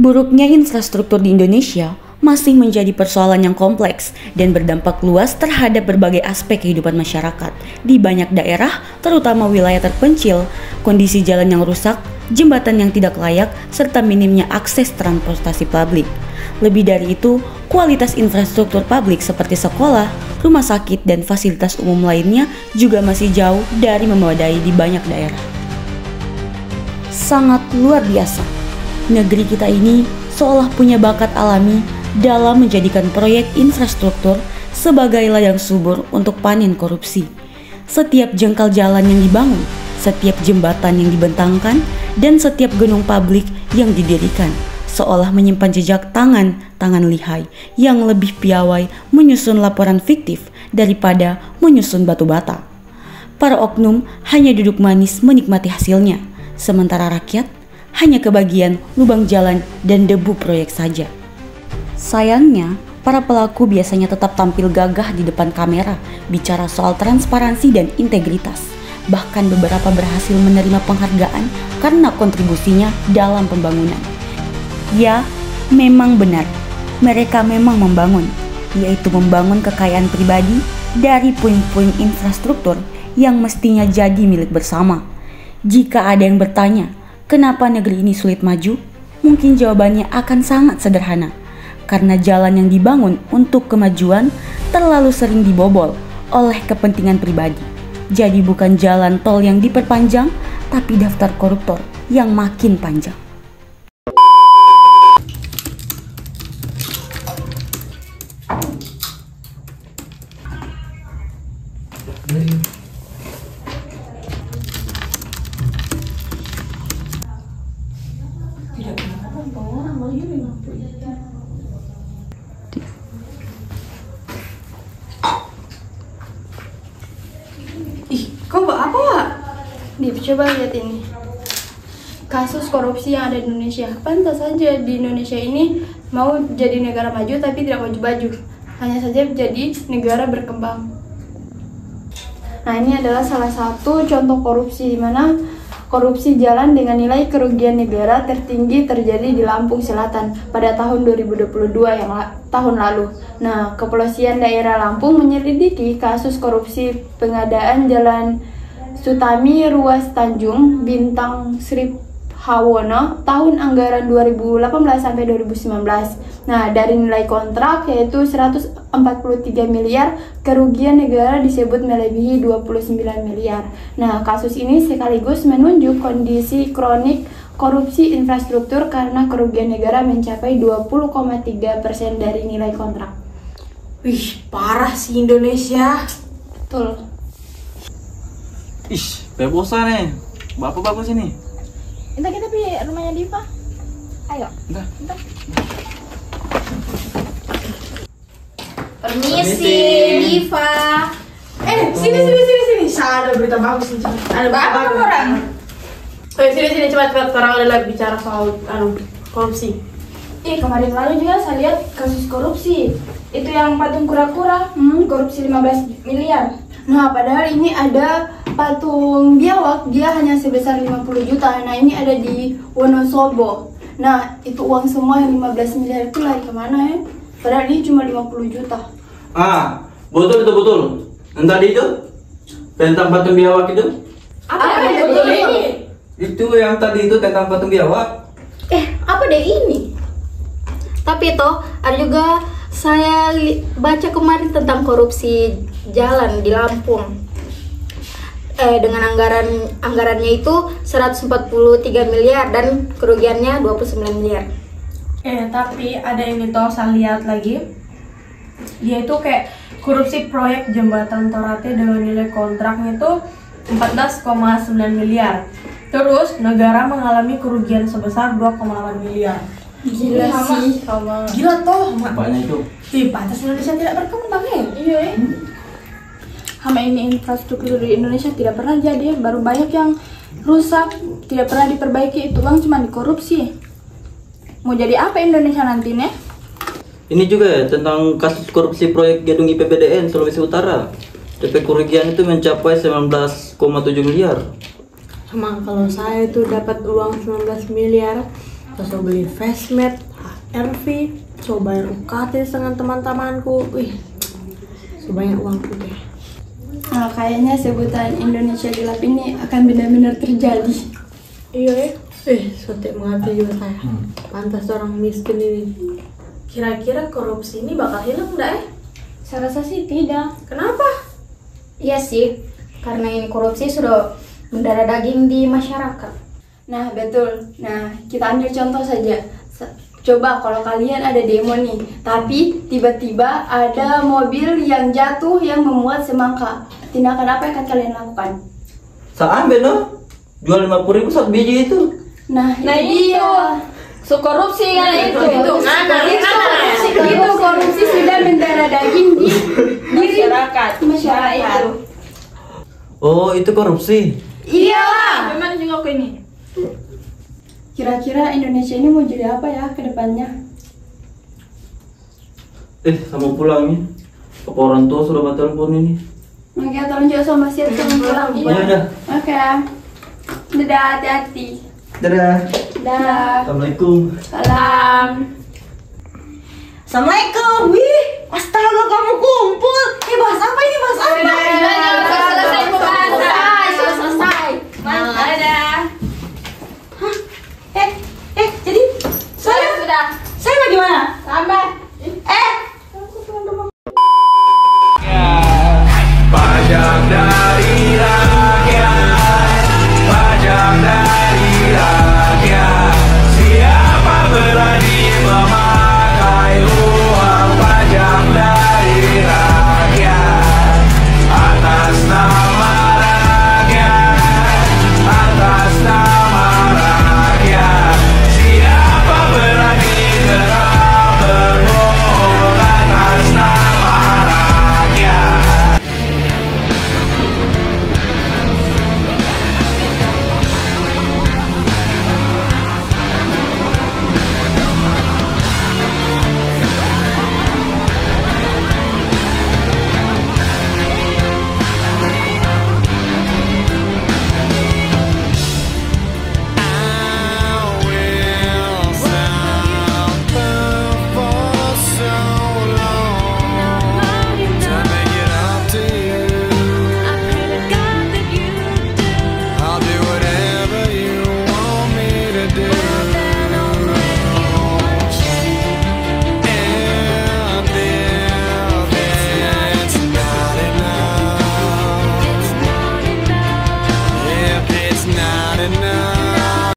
Buruknya infrastruktur di Indonesia masih menjadi persoalan yang kompleks dan berdampak luas terhadap berbagai aspek kehidupan masyarakat. Di banyak daerah, terutama wilayah terpencil, kondisi jalan yang rusak, jembatan yang tidak layak, serta minimnya akses transportasi publik. Lebih dari itu, kualitas infrastruktur publik seperti sekolah, rumah sakit, dan fasilitas umum lainnya juga masih jauh dari memadai di banyak daerah. Sangat luar biasa, negeri kita ini seolah punya bakat alami dalam menjadikan proyek infrastruktur sebagai ladang subur untuk panen korupsi. Setiap jengkal jalan yang dibangun, setiap jembatan yang dibentangkan, dan setiap gedung publik yang didirikan seolah menyimpan jejak tangan lihai yang lebih piawai menyusun laporan fiktif daripada menyusun batu bata. Para oknum hanya duduk manis menikmati hasilnya, sementara rakyat hanya kebagian lubang jalan dan debu proyek saja. Sayangnya, para pelaku biasanya tetap tampil gagah di depan kamera, bicara soal transparansi dan integritas. Bahkan beberapa berhasil menerima penghargaan karena kontribusinya dalam pembangunan. Ya, memang benar, mereka memang membangun, yaitu membangun kekayaan pribadi dari puing-puing infrastruktur yang mestinya jadi milik bersama. Jika ada yang bertanya, kenapa negeri ini sulit maju? Mungkin jawabannya akan sangat sederhana. Karena jalan yang dibangun untuk kemajuan terlalu sering dibobol oleh kepentingan pribadi. Jadi bukan jalan tol yang diperpanjang, tapi daftar koruptor yang makin panjang. Kau buat apa, Wak? Coba lihat ini. Kasus korupsi yang ada di Indonesia. Pantas saja di Indonesia ini mau jadi negara maju tapi tidak maju-maju. Hanya saja jadi negara berkembang. Nah, ini adalah salah satu contoh korupsi di mana korupsi jalan dengan nilai kerugian negara tertinggi terjadi di Lampung Selatan pada tahun 2022 tahun lalu. Nah, Kepolisian Daerah Lampung menyelidiki kasus korupsi pengadaan jalan Sutami Ruas Tanjung Bintang Srip Hawono tahun anggaran 2018 sampai 2019. Nah, dari nilai kontrak yaitu 143 miliar, kerugian negara disebut melebihi 29 miliar. Nah, kasus ini sekaligus menunjuk kondisi kronik korupsi infrastruktur karena kerugian negara mencapai 20,3% dari nilai kontrak. Wih, parah sih Indonesia. Betul. Ih, bosan nih. Bapak bagus ini. Entah kita pergi rumahnya Diva. Ayo. Entah. Permisi, Diva. Sini. Ada berita bagus nih. Ada Apa orang? Sini cepat orang lagi bicara soal korupsi. Kemarin lalu juga saya lihat kasus korupsi. Itu yang patung kura-kura, korupsi 15 miliar. Nah, padahal ini ada patung biawak, dia hanya sebesar 50 juta. Nah, ini ada di Wonosobo. Nah, itu uang semua yang 15 miliar itu lari kemana ya? Padahal ini cuma 50 juta. Betul. Yang tadi itu tentang patung biawak itu? Apa yang betul ini? Itu yang tadi itu tentang patung biawak. Apa deh ini? Tapi toh ada juga saya baca kemarin tentang korupsi jalan di Lampung. Dengan anggarannya itu 143 miliar dan kerugiannya 29 miliar. Tapi ada ini toh saya lihat lagi. Dia itu kayak korupsi proyek jembatan Torate dengan nilai kontraknya itu 14,9 miliar. Terus negara mengalami kerugian sebesar 2,8 miliar. Gila sih. Gila toh. Banyak itu. Pantas Indonesia tidak berkembang ya. Iya. Hama ini infrastruktur di Indonesia tidak pernah jadi, baru banyak yang rusak, tidak pernah diperbaiki, itu uang cuma dikorupsi. Mau jadi apa Indonesia nantinya? Ini juga ya tentang kasus korupsi proyek gedung IPBDN Sulawesi Utara. DP kerugian itu mencapai 19,7 miliar. Sama kalau saya itu dapat uang 19 miliar, Terus beli Facemate, HRV, coba bayar UKT dengan teman-temanku. Wih, sebanyak uangku deh. Nah, kayaknya sebutan Indonesia gelap ini akan benar-benar terjadi. Iya ya. Sotek mengerti juga saya. Pantas orang miskin ini. Kira-kira korupsi ini bakal hilang enggak? Saya rasa sih tidak. Kenapa? Iya sih, karena ini korupsi sudah mendarah daging di masyarakat. Nah, betul. Nah, kita ambil contoh saja. Coba kalau kalian ada demo nih, tapi tiba-tiba ada mobil yang jatuh yang memuat semangka. Tindakan apa yang akan kalian lakukan? Saya ambil no, jual 50.000 satu biji itu. Nah itu dia. So korupsi kan itu. Itu korupsi sudah mendarah daging di masyarakat itu. Oh, itu korupsi. Iyalah. Gimana juga aku ini? Kira-kira Indonesia ini mau jadi apa ya ke depannya? Sama pulangnya. Apa orang tua sudah telepon ini? Oke, tolong juga sama siap sama pulang. Iya dah. Oke. Dadah, hati-hati. Dadah. Dadah. Assalamualaikum. Salam. Assalamualaikum. Wih.